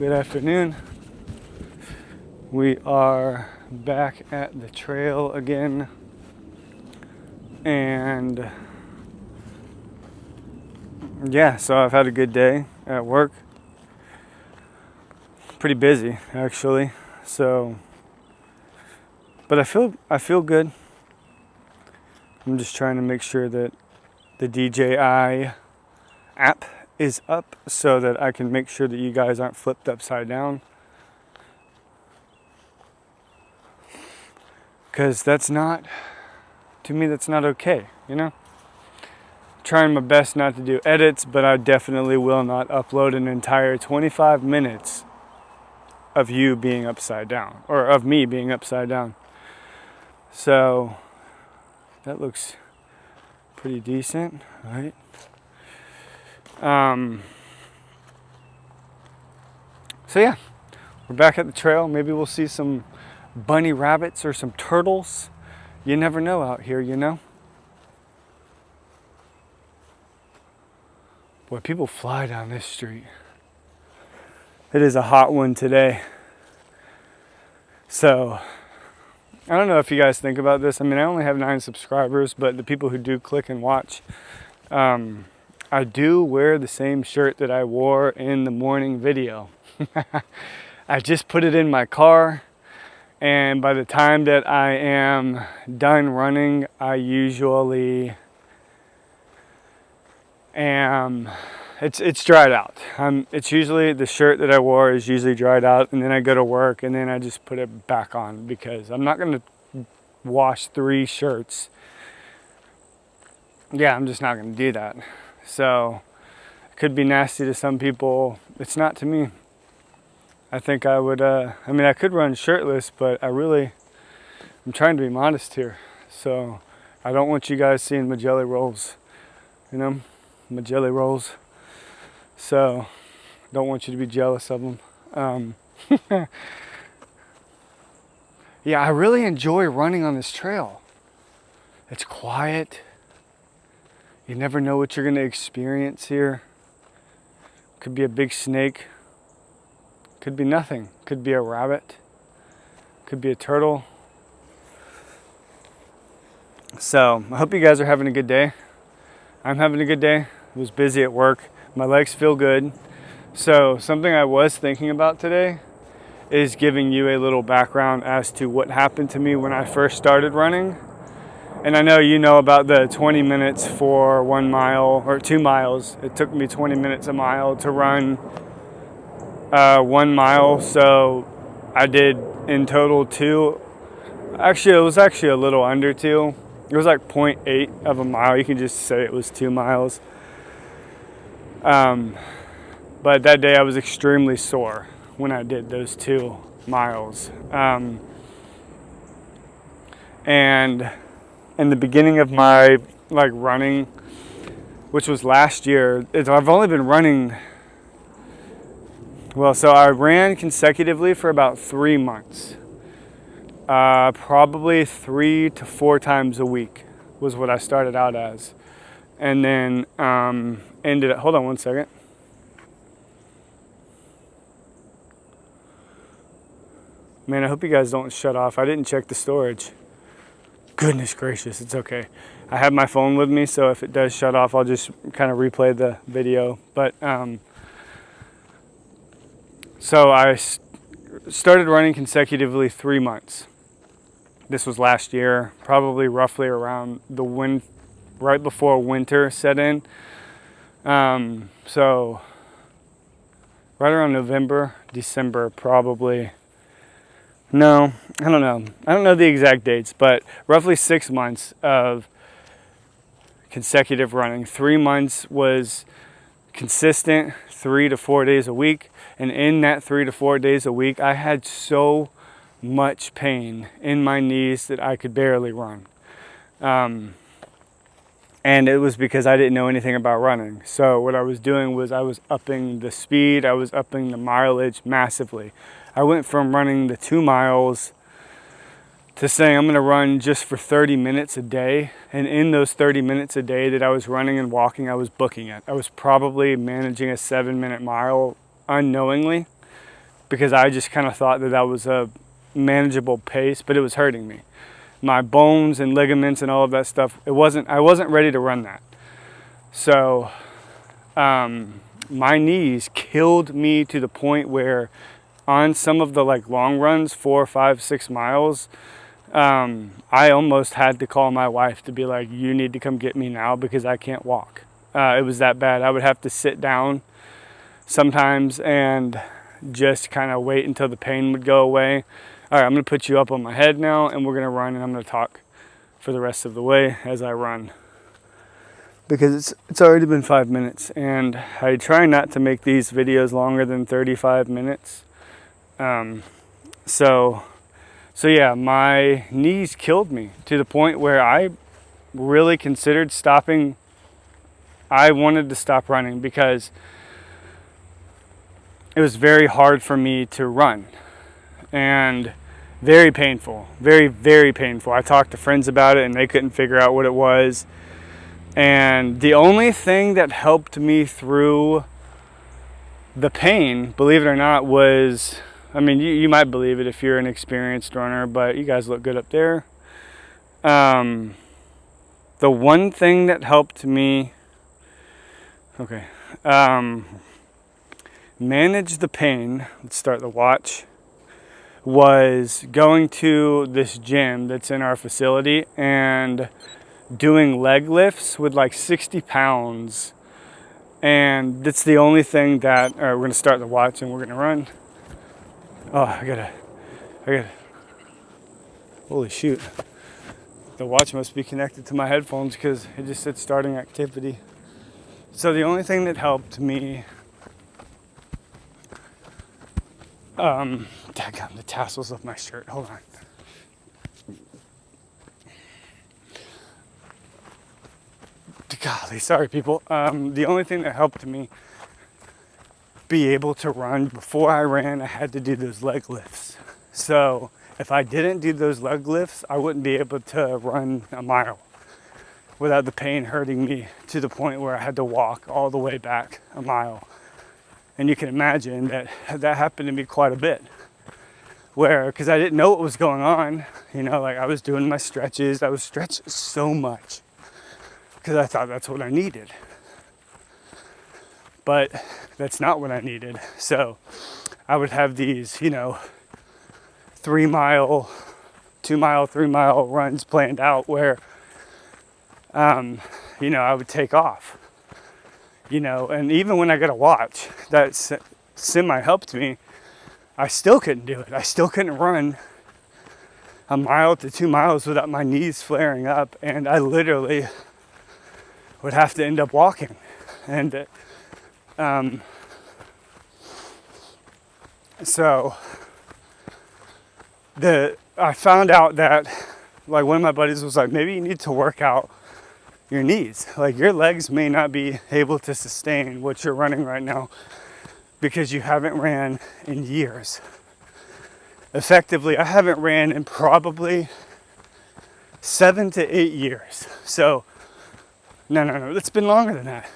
Good afternoon. We are back at the trail again, and yeah, so I've had a good day at work. Pretty busy actually, so but I feel good. I'm just trying to make sure that the DJI app is up so that I can make sure that you guys aren't flipped upside down. Because that's not, to me, that's not okay, you know? Trying my best not to do edits, but I definitely will not upload an entire 25 minutes of you being upside down, or of me being upside down. So, that looks pretty decent, right? So yeah, we're back at the trail. Maybe we'll see some bunny rabbits or some turtles. You never know out here, you know? Boy, people fly down this street. It is a hot one today. So, I don't know if you guys think about this. I mean, I only have 9 subscribers, but the people who do click and watch, I do wear the same shirt that I wore in the morning video. I just put it in my car, and by the time that I am done running, I usually am, it's dried out. It's usually, the shirt that I wore is usually dried out, and then I go to work and then I just put it back on because I'm not going to wash 3 shirts. Yeah, I'm just not going to do that. So, it could be nasty to some people. It's not to me. I think I would, I mean, I could run shirtless, but I'm trying to be modest here. So, I don't want you guys seeing my jelly rolls, you know, my jelly rolls. So, don't want you to be jealous of them. Yeah, I really enjoy running on this trail. It's quiet. You never know what you're going to experience here. Could be a big snake. Could be nothing. Could be a rabbit. Could be a turtle. So, I hope you guys are having a good day. I'm having a good day. I was busy at work. My legs feel good. So, something I was thinking about today is giving you a little background as to what happened to me when I first started running. And I know you know about the 20 minutes for 1 mile or 2 miles. It took me 20 minutes a mile to run 1 mile, so I did in total 2. Actually, it was actually a little under 2. It was like 0.8 of a mile. You can just say it was 2 miles. But that day I was extremely sore when I did those 2 miles. And in the beginning of my running, which was last year, I've only been running. Well, so I ran consecutively for about 3 months. Probably 3 to 4 times a week was what I started out as. And then ended up, hold on one second. Man, I hope you guys don't shut off. I didn't check the storage. Goodness gracious, it's okay. I have my phone with me, so if it does shut off, I'll just kind of replay the video. But so I started running consecutively 3 months. This was last year, probably roughly around right before winter set in. So right around November, December, probably. No, I don't know. I don't know the exact dates, but roughly 6 months of consecutive running. 3 months was consistent, 3 to 4 days a week. And in that 3 to 4 days a week, I had so much pain in my knees that I could barely run. And it was because I didn't know anything about running. So what I was doing was I was upping the speed, I was upping the mileage massively. I went from running the 2 miles to saying I'm going to run just for 30 minutes a day. And in those 30 minutes a day that I was running and walking, I was booking it. I was probably managing a 7-minute mile unknowingly. because I just kind of thought that that was a manageable pace, but it was hurting me. My bones and ligaments and all of that stuff, I wasn't ready to run that. So my knees killed me to the point where on some of the like long runs, 4, 5, 6 miles, I almost had to call my wife to be like, you need to come get me now because I can't walk. It was that bad. I would have to sit down sometimes and just kind of wait until the pain would go away. All right, I'm going to put you up on my head now, and we're going to run, and I'm going to talk for the rest of the way as I run. Because it's already been 5 minutes, and I try not to make these videos longer than 35 minutes. So yeah, my knees killed me to the point where I really considered stopping. I wanted to stop running because it was very hard for me to run and very painful, very, very painful. I talked to friends about it and they couldn't figure out what it was. And the only thing that helped me through the pain, believe it or not, was, I mean, you might believe it if you're an experienced runner, but you guys look good up there. The one thing that helped me, manage the pain, let's start the watch, was going to this gym that's in our facility and doing leg lifts with like 60 pounds. And that's the only thing that, all right, we're going to start the watch and we're going to run. Oh, I gotta, holy shoot. The watch must be connected to my headphones because it just said starting activity. So the only thing that helped me, daggone the tassels of my shirt, hold on. Golly, sorry people. The only thing that helped me be able to run, before I ran, I had to do those leg lifts. So if I didn't do those leg lifts, I wouldn't be able to run a mile without the pain hurting me to the point where I had to walk all the way back a mile. And you can imagine that happened to me quite a bit. Because I didn't know what was going on. You know, like I was doing my stretches. I was stretching so much because I thought that's what I needed. But that's not what I needed. So I would have these, 3 mile, 2 mile, 3 mile runs planned out where, I would take off, and even when I got a watch that semi helped me, I still couldn't do it. I still couldn't run a mile to 2 miles without my knees flaring up. And I literally would have to end up walking. And so I found out that, like, one of my buddies was like, maybe you need to work out your knees. Like, your legs may not be able to sustain what you're running right now because you haven't ran in years. Effectively, I haven't ran in probably 7 to 8 years. So, no, it's been longer than that.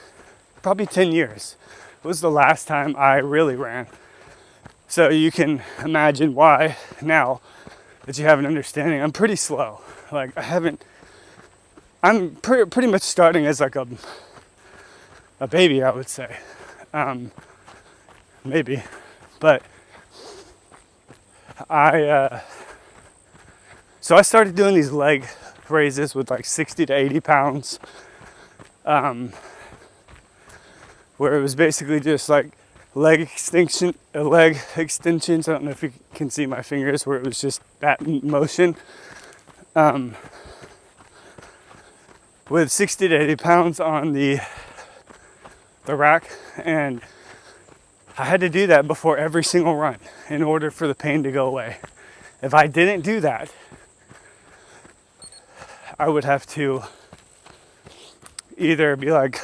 Probably 10 years was the last time I really ran. So you can imagine why now that you have an understanding. I'm pretty slow. Like, I'm pretty much starting as like a baby, I would say. Maybe. But so I started doing these leg raises with like 60 to 80 pounds. Where it was basically just like leg extensions. I don't know if you can see my fingers, where it was just that motion. With 60 to 80 pounds on the rack. And I had to do that before every single run in order for the pain to go away. If I didn't do that, I would have to either be like,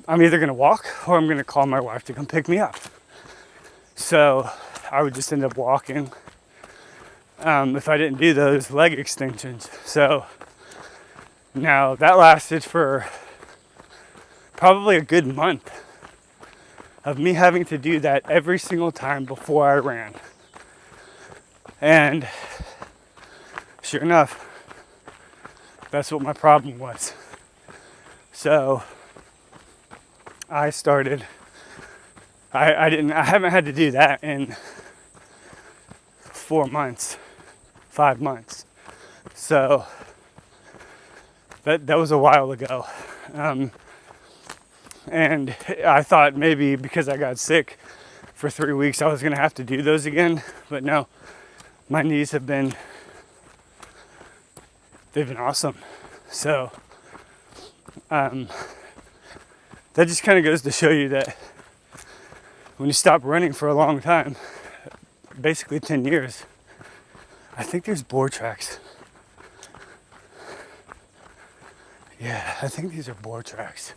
I'm either going to walk or I'm going to call my wife to come pick me up. So I would just end up walking if I didn't do those leg extensions. So now that lasted for probably a good month. of me having to do that every single time before I ran. And sure enough, that's what my problem was. So I started, I haven't had to do that in 4 months, 5 months. So that was a while ago. And I thought maybe because I got sick for 3 weeks, I was going to have to do those again. But no, my knees they've been awesome. So that just kind of goes to show you that when you stop running for a long time, basically 10 years, I think there's boar tracks. Yeah, I think these are boar tracks.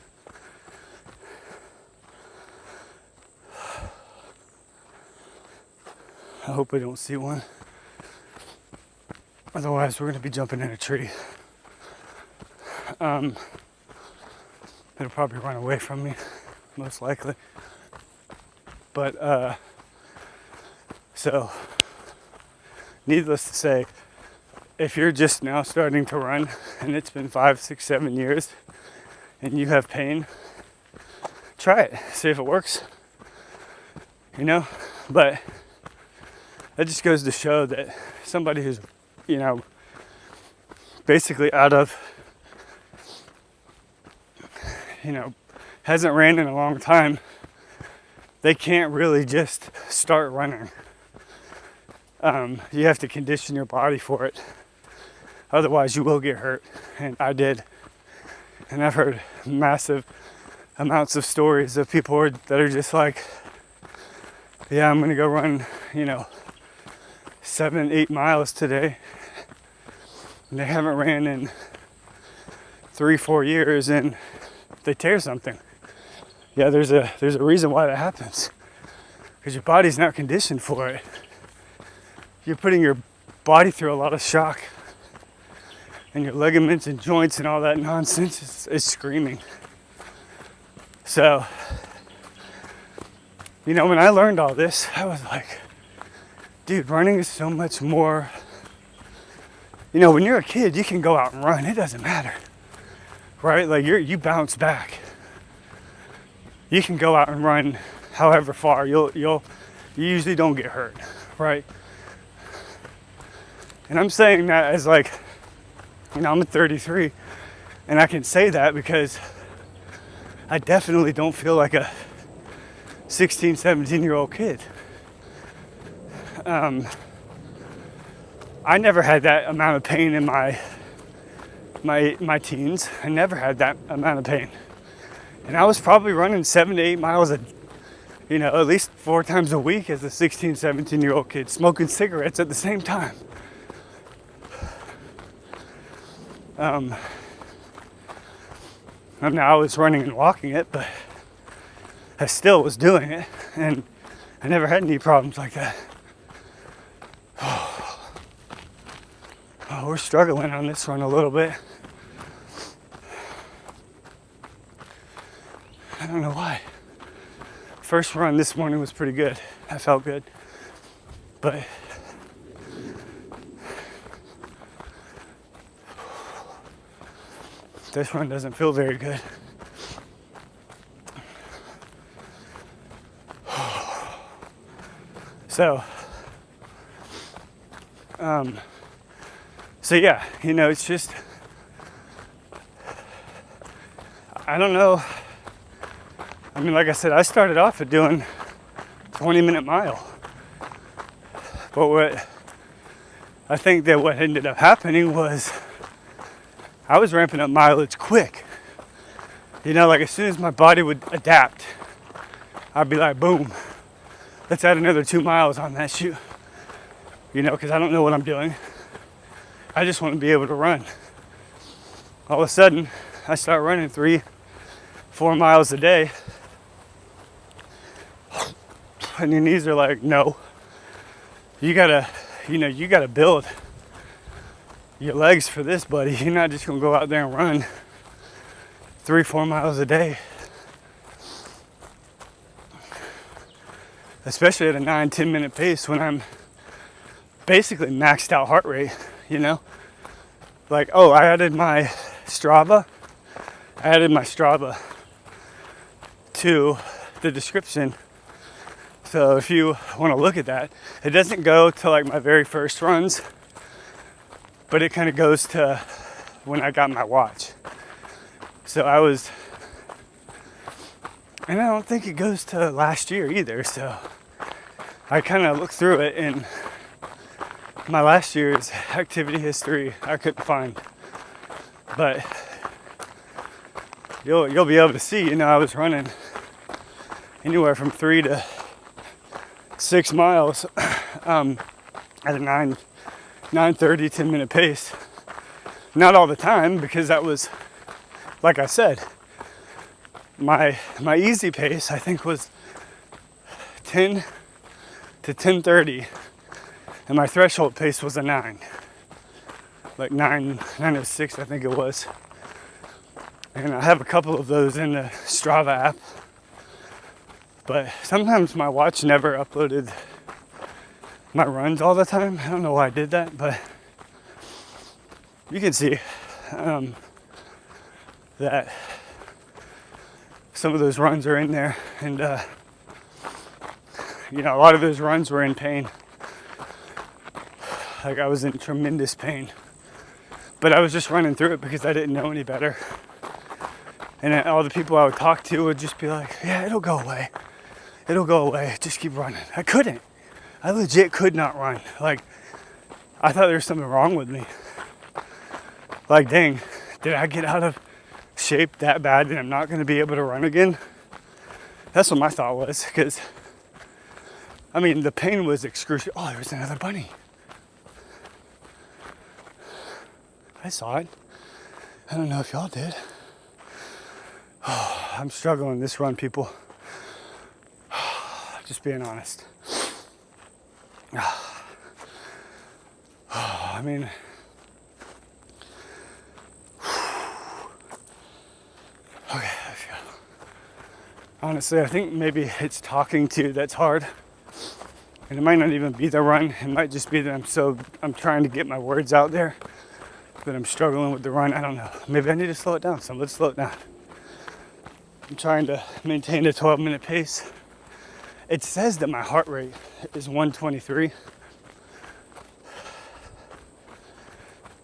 I hope I don't see one. Otherwise, we're going to be jumping in a tree. It'll probably run away from me, most likely. But, so, needless to say, if you're just now starting to run and it's been 5, 6, 7 years and you have pain, try it. See if it works. You know? But that just goes to show that somebody who's, you know, basically out of, you know, hasn't ran in a long time, they can't really just start running. You have to condition your body for it. Otherwise, you will get hurt. And I did. And I've heard massive amounts of stories of people that are just like, yeah, I'm going to go run, you know, 7, 8 miles today. And they haven't ran in 3, 4 years and they tear something. Yeah, there's a reason why that happens. Because your body's not conditioned for it. You're putting your body through a lot of shock. And your ligaments and joints and all that nonsense is screaming. So, you know, when I learned all this, I was like, dude, running is so much more. You know, when you're a kid, you can go out and run. It doesn't matter, right? Like you bounce back. You can go out and run however far. You usually don't get hurt, right? And I'm saying that as like, you know, I'm 33, and I can say that because I definitely don't feel like a 16, 17-year-old kid. I never had that amount of pain in my teens. I never had that amount of pain. And I was probably running 7 to 8 miles at least 4 times a week as a 16, 17-year-old kid, smoking cigarettes at the same time. I mean, I was running and walking it, but I still was doing it, and I never had any problems like that. Oh, we're struggling on this one a little bit. I don't know why. First run this morning was pretty good. I felt good. But this one doesn't feel very good. So yeah, you know, it's just, I don't know. I mean, like I said, I started off at doing 20-minute mile. But what ended up happening was I was ramping up mileage quick. You know, like as soon as my body would adapt, I'd be like, boom, let's add another 2 miles on that shoot. You know, because I don't know what I'm doing. I just want to be able to run. All of a sudden, I start running 3, 4 miles a day. And your knees are like, no. You gotta build your legs for this, buddy. You're not just gonna go out there and run 3, 4 miles a day. especially at a 9-10 minute pace when I'm basically maxed out heart rate, you know? Like, oh, I added my Strava to the description. So if you want to look at that, it doesn't go to like my very first runs, but it kind of goes to when I got my watch. So and I don't think it goes to last year either. So I kind of looked through it, and my last year's activity history I couldn't find. But you'll be able to see, you know, I was running anywhere from 3 to 6 miles at a 9:30, 10 minute pace. Not all the time, because that was, like I said, my easy pace I think was 10 to 10:30, and my threshold pace was a 9, like 9:06 I think it was. And I have a couple of those in the Strava app, but sometimes my watch never uploaded my runs all the time. I don't know why I did that, but you can see that some of those runs are in there, and you know, a lot of those runs were in pain. Like, I was in tremendous pain, but I was just running through it because I didn't know any better. And all the people I would talk to would just be like, yeah, it'll go away, just keep running. I couldn't. I legit could not run. Like, I thought there was something wrong with me. Like, dang, did I get out of shape that bad that I'm not going to be able to run again? That's what my thought was, because, I mean, the pain was excruciating. Oh, there was another bunny. I saw it. I don't know if y'all did. Oh, I'm struggling this run, people. Just being honest. I mean, okay, let's go. Honestly, I think maybe it's talking to that's hard. And it might not even be the run. It might just be that I'm trying to get my words out there, that I'm struggling with the run. I don't know. Maybe I need to slow it down. So let's slow it down. I'm trying to maintain a 12-minute pace. It says that my heart rate is 123.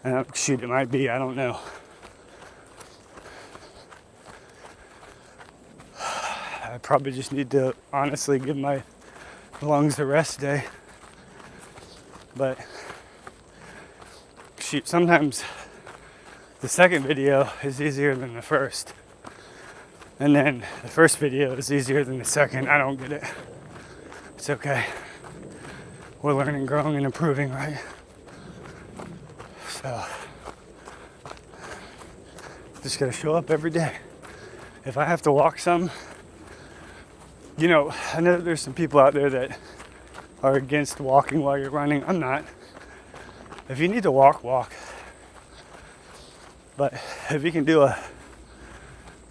And shoot, it might be, I don't know. I probably just need to honestly give my lungs a rest day. But shoot, sometimes the second video is easier than the first. And then the first video is easier than the second. I don't get it. It's okay. We're learning, growing, and improving, right? So, just gotta show up every day. If I have to walk some, you know, I know there's some people out there that are against walking while you're running. I'm not. If you need to walk, walk. But if you can do a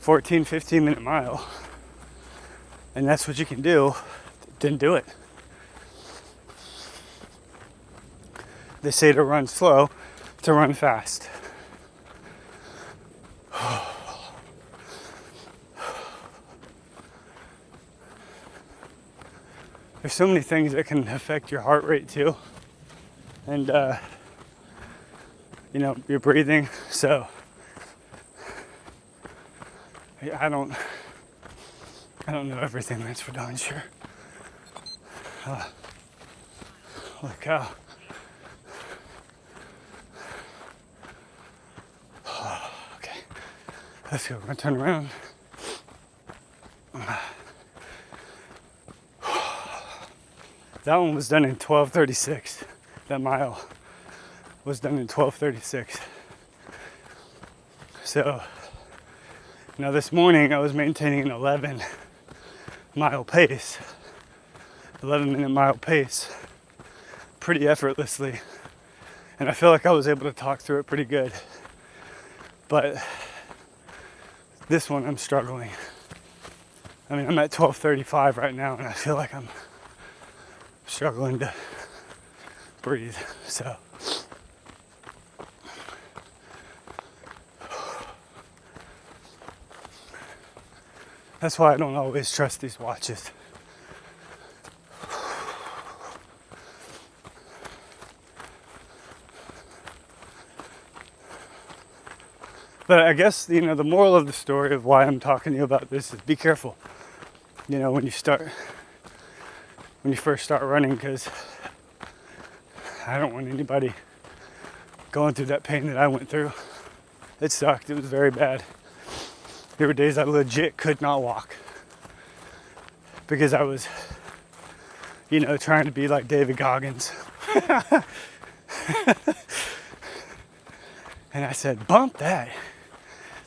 14, 15 minute mile, and that's what you can do, then do it. They say to run slow, to run fast. There's so many things that can affect your heart rate too, and you know, your breathing. So I don't know everything, that's for darn sure. Holy cow. Okay, let's go. We're gonna turn around. That one was done in 12:36. That mile was done in 12:36. So now this morning I was maintaining an 11 minute mile pace pretty effortlessly. And I feel like I was able to talk through it pretty good. But this one I'm struggling. I mean, I'm at 12:35 right now, and I feel like I'm struggling to breathe. So that's why I don't always trust these watches. But I guess, the moral of the story of why I'm talking to you about this is be careful, when you first start running, because I don't want anybody going through that pain that I went through. It sucked. It was very bad. There were days I legit could not walk because I was, trying to be like David Goggins. And I said, bump that.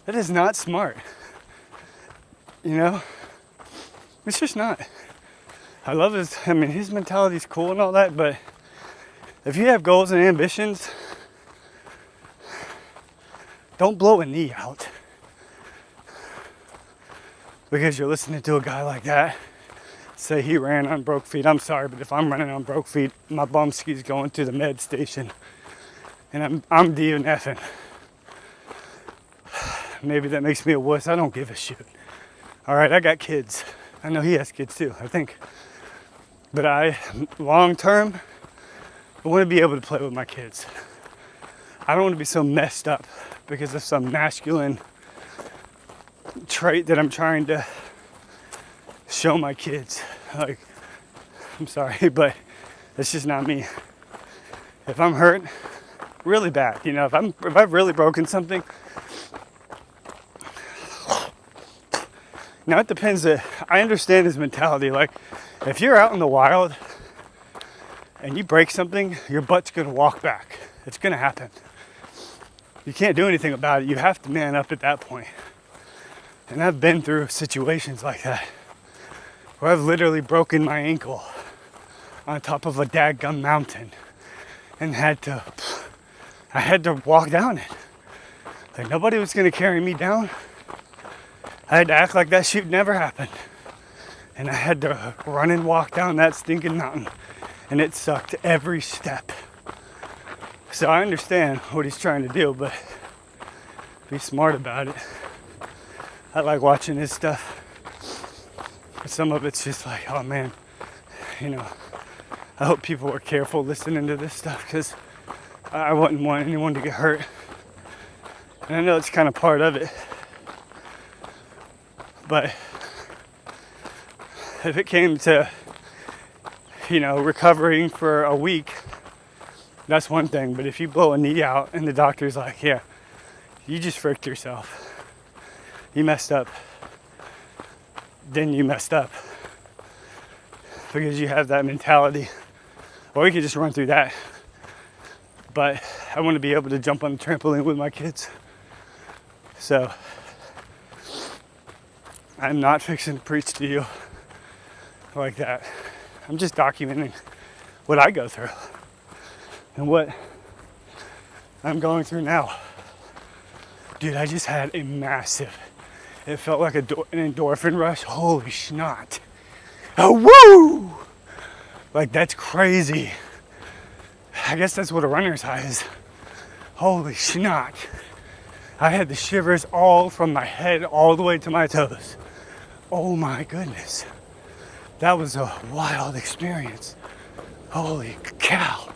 That is not smart. It's just not. I love his mentality's cool and all that, but if you have goals and ambitions, don't blow a knee out because you're listening to a guy like that say he ran on broke feet. I'm sorry, but if I'm running on broke feet, my bum ski's going to the med station and I'm DNFing. Maybe that makes me a wuss. I don't give a shit. All right, I got kids. I know he has kids too, I think. But long term, I want to be able to play with my kids. I don't want to be so messed up because of some masculine trait that I'm trying to show my kids. Like, I'm sorry, but it's just not me. If I'm hurt, really bad, if I've really broken something. Now it depends. I understand his mentality. Like, if you're out in the wild and you break something, your butt's gonna walk back. It's gonna happen. You can't do anything about it. You have to man up at that point. And I've been through situations like that where I've literally broken my ankle on top of a dadgum mountain and I had to walk down it. Like, nobody was gonna carry me down. I had to act like that shit never happened. And I had to run and walk down that stinking mountain. And it sucked every step. So I understand what he's trying to do, but be smart about it. I like watching his stuff. But some of it's just like, oh man, I hope people are careful listening to this stuff because I wouldn't want anyone to get hurt. And I know it's kind of part of it. But if it came to, recovering for a week, that's one thing. But if you blow a knee out and the doctor's like, yeah, you just fricked yourself, you messed up, then you messed up. Because you have that mentality. Or you could just run through that. But I want to be able to jump on the trampoline with my kids. So I'm not fixing to preach to you like that. I'm just documenting what I go through and what I'm going through now. Dude, I just had a massive, it felt like an endorphin rush. Holy snot. Oh, woo! Like, that's crazy. I guess that's what a runner's high is. Holy snot. I had the shivers all from my head all the way to my toes. Oh my goodness. That was a wild experience. Holy cow.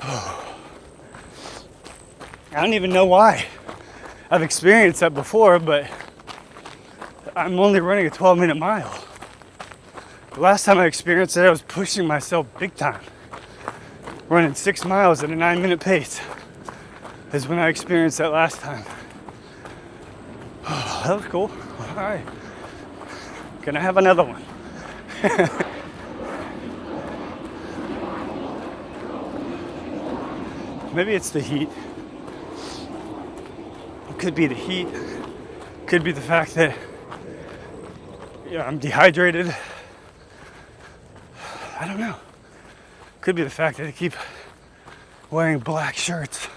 Oh. I don't even know why. I've experienced that before, but I'm only running a 12-minute mile. The last time I experienced it, I was pushing myself big time. Running 6 miles at a 9-minute pace is when I experienced that last time. Oh, that was cool. All right. Can I have another one? Maybe it's the heat. It could be the heat. Could be the fact that I'm dehydrated. I don't know. Could be the fact that I keep wearing black shirts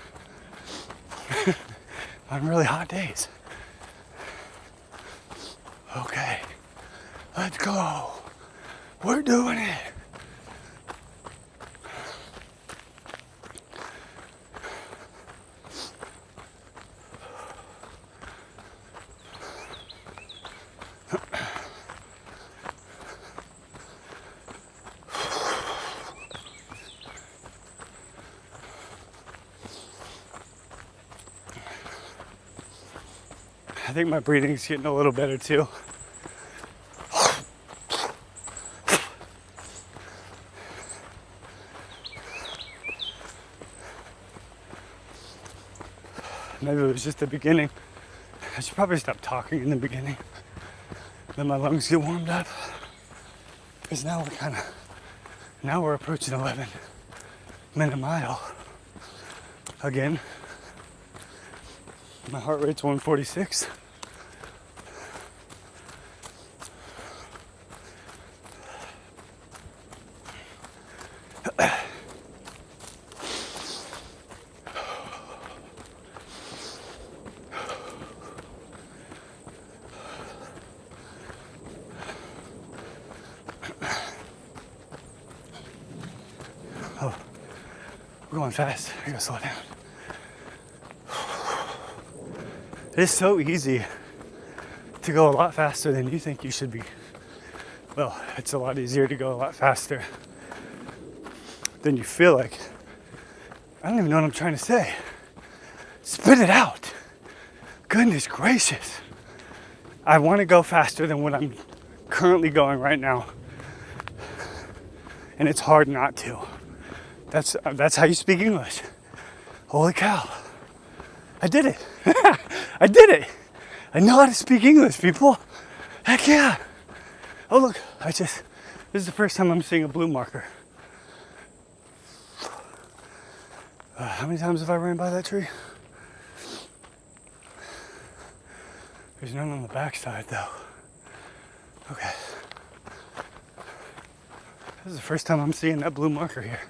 on really hot days. Okay, let's go. We're doing it. think my breathing's getting a little better too. Maybe it was just the beginning. I should probably stop talking in the beginning. Then my lungs get warmed up. Because now we're approaching 11-minute mile. Again, my heart rate's 146. Oh, we're going fast. I gotta slow down. It's so easy to go a lot faster than you think you should be. Well, it's a lot easier to go a lot faster than you feel like. I don't even know what I'm trying to say. Spit it out. Goodness gracious. I want to go faster than what I'm currently going right now. And it's hard not to. That's how you speak English. Holy cow. I did it. I did it. I know how to speak English, people. Heck yeah. Oh, look. This is the first time I'm seeing a blue marker. How many times have I ran by that tree? There's none on the backside, though. Okay. This is the first time I'm seeing that blue marker here.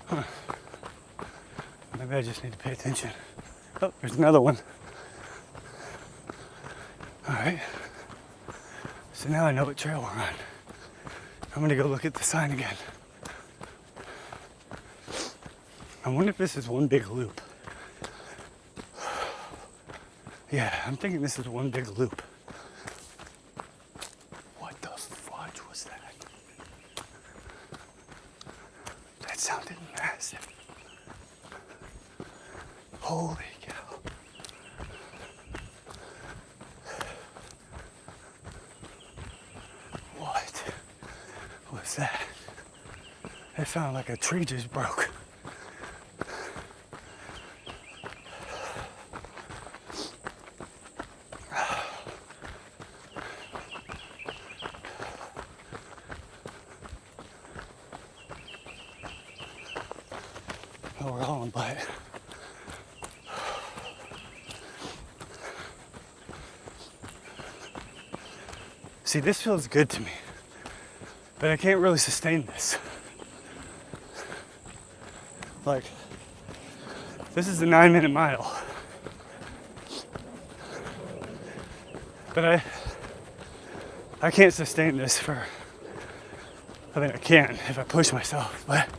Huh. Maybe I just need to pay attention. Oh, there's another one. All right. So now I know what trail we're on. I'm gonna go look at the sign again. I wonder if this is one big loop. Yeah, I'm thinking this is one big loop. What the fudge was that? That sounded massive. Holy cow. What was that? That sounded like a tree just broke. Oh, we're all on by it. See, this feels good to me, but I can't really sustain this. Like, this is a 9-minute mile, but I can't sustain this for, I mean, I can if I push myself, but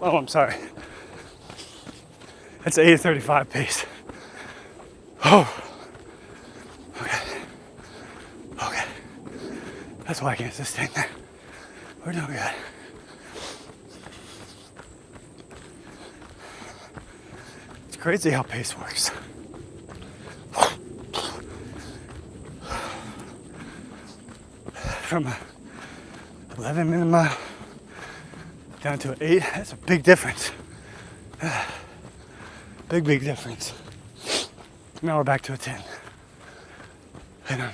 oh, I'm sorry. That's 8:35 pace. Oh. Okay. Okay. That's why I can't sustain that. We're doing good. It's crazy how pace works. From a 11-minute mile down to an 8, that's a big difference. Big difference. Now we're back to a 10. And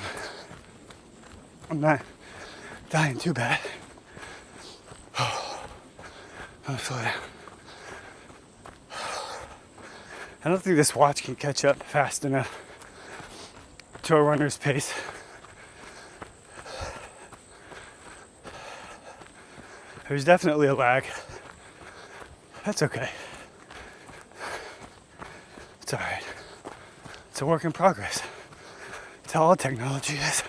I'm not dying too bad. Oh, I'm gonna slow down. I don't think this watch can catch up fast enough to a runner's pace. There's definitely a lag. That's okay. It's all right. It's a work in progress. It's how all technology is.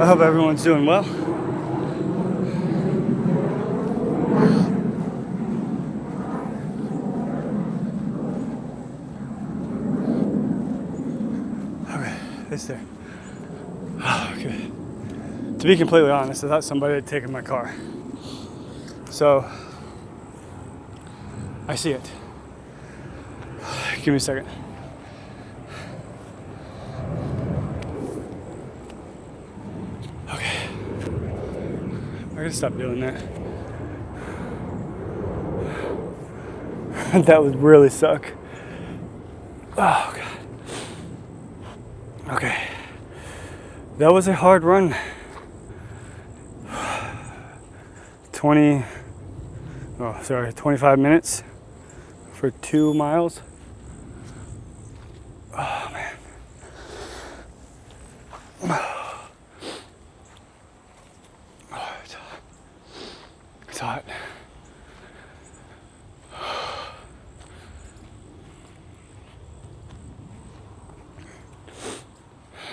I hope everyone's doing well. Okay, it's there. Okay. To be completely honest, I thought somebody had taken my car. So, I see it. Give me a second. Okay. I gotta stop doing that. That would really suck. Oh, God. Okay. That was a hard run. 25 minutes for 2 miles. Oh, man. Oh, it's hot.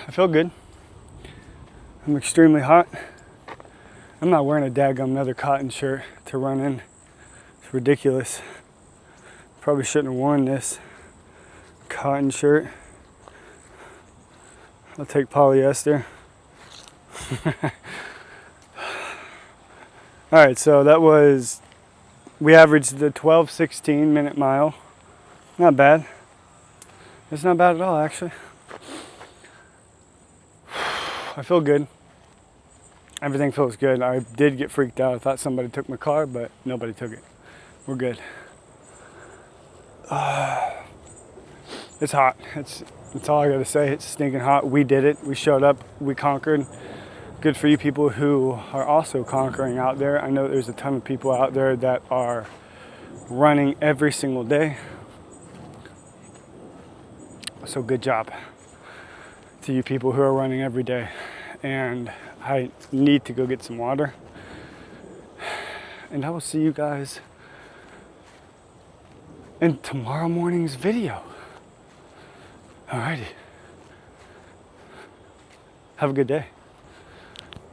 I feel good. I'm extremely hot. I'm not wearing a daggum another cotton shirt to run in. It's ridiculous. Probably shouldn't have worn this cotton shirt. I'll take polyester. All right, so we averaged the 12:16 minute mile. Not bad. It's not bad at all, actually. I feel good. Everything feels good. I did get freaked out. I thought somebody took my car, but nobody took it. We're good. It's hot. That's all I gotta say. It's stinking hot. We did it. We showed up. We conquered. Good for you people who are also conquering out there. I know there's a ton of people out there that are running every single day. So good job to you people who are running every day. And I need to go get some water. And I will see you guys in tomorrow morning's video. Alrighty. Have a good day.